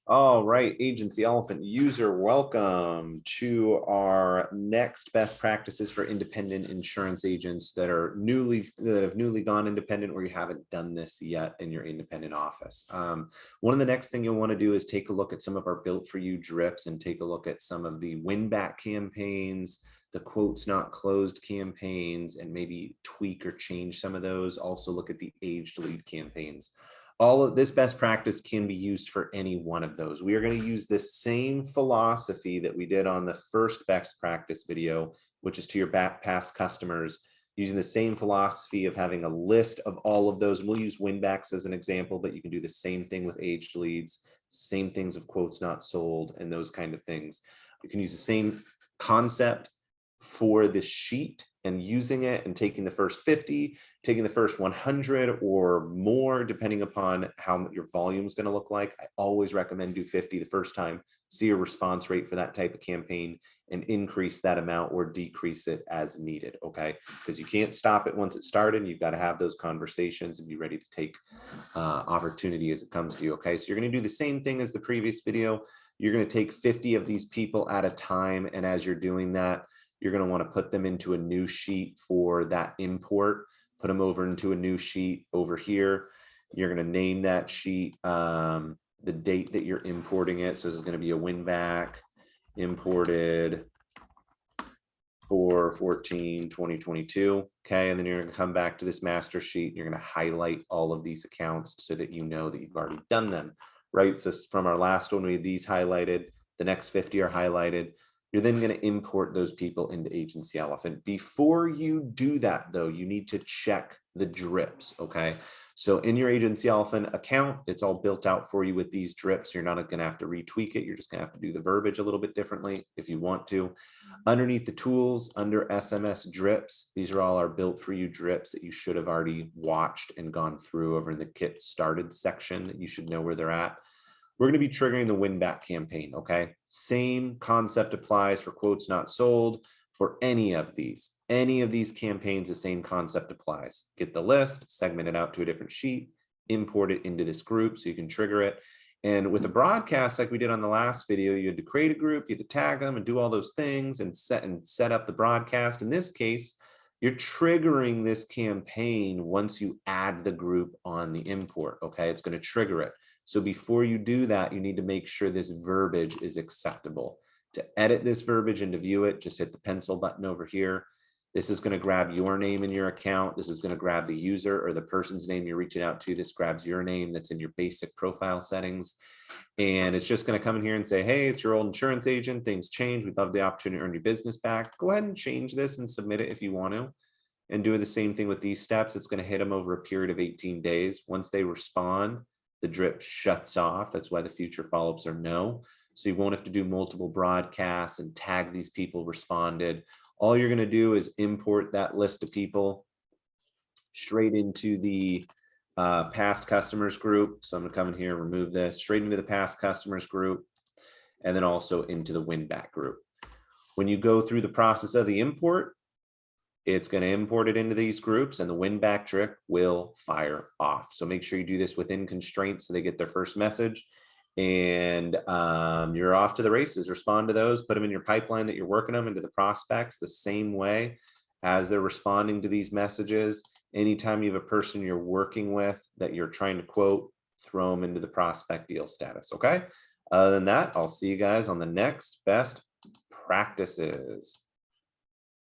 All right, Agency Elephant user, welcome to our next best practices for independent insurance agents that have newly gone independent, or you haven't done this yet in your independent office. One of the next thing you'll want to do is take a look at some of our built for you drips and take a look at some of the win back campaigns, the quotes not closed campaigns, and maybe tweak or change some of those. Also look at the aged lead campaigns. All of this best practice can be used for any one of those. We are going to use this same philosophy that we did on the first best practice video, which is to your past customers, using the same philosophy of having a list of all of those. We'll use winbacks as an example, but you can do the same thing with aged leads, same things of quotes not sold, and those kind of things. You can use the same concept for this sheet and using it and taking the first 50, taking the first 100 or more, depending upon how your volume is going to look like. I always recommend do 50 the first time, see a response rate for that type of campaign and increase that amount or decrease it as needed. Okay. Because you can't stop it once it started. You've got to have those conversations and be ready to take opportunity as it comes to you. Okay. So you're going to do the same thing as the previous video. You're going to take 50 of these people at a time. And as you're doing that, you're going to want to put them into a new sheet for that import, put them over into a new sheet over here. You're going to name that sheet the date that you're importing it. So this is going to be a win back imported for 14/2022. Okay. And then you're going to come back to this master sheet. You're going to highlight all of these accounts so that you know that you've already done them, right? So from our last one, we had these highlighted. The next 50 are highlighted. You're then going to import those people into Agency Elephant. Before you do that, though, you need to check the drips, okay? So in your Agency Elephant account, it's all built out for you with these drips. You're not going to have to retweak it. You're just going to have to do the verbiage a little bit differently if you want to. Underneath the tools, under SMS drips, these are all our built for you drips that you should have already watched and gone through over in the Get Started section that you should know where they're at. We're going to be triggering the win back campaign. Okay. Same concept applies for quotes not sold for any of these campaigns. The same concept applies. Get the list, segment it out to a different sheet, import it into this group so you can trigger it. And with a broadcast, like we did on the last video, you had to create a group, you had to tag them and do all those things and set up the broadcast. In this case, you're triggering this campaign once you add the group on the import. Okay. It's going to trigger it. So before you do that, you need to make sure this verbiage is acceptable. To edit this verbiage and to view it, just hit the pencil button over here. This is going to grab your name in your account. This is going to grab the user or the person's name you're reaching out to. This grabs your name that's in your basic profile settings. And it's just going to come in here and say, hey, it's your old insurance agent. Things change. We'd love the opportunity to earn your business back. Go ahead and change this and submit it if you want to. And do the same thing with these steps. It's going to hit them over a period of 18 days. Once they respond, the drip shuts off. That's why the future follow-ups are no. So you won't have to do multiple broadcasts and tag these people responded. All you're going to do is import that list of people straight into the past customers group. So I'm going to come in here and remove this straight into the past customers group, and then also into the win back group. When you go through the process of the import, it's going to import it into these groups and the win back trick will fire off. So make sure you do this within constraints so they get their first message and you're off to the races. Respond to those, put them in your pipeline that you're working them into the prospects the same way as they're responding to these messages. Anytime you have a person you're working with that you're trying to quote, throw them into the prospect deal status. Okay. Other than that, I'll see you guys on the next best practices.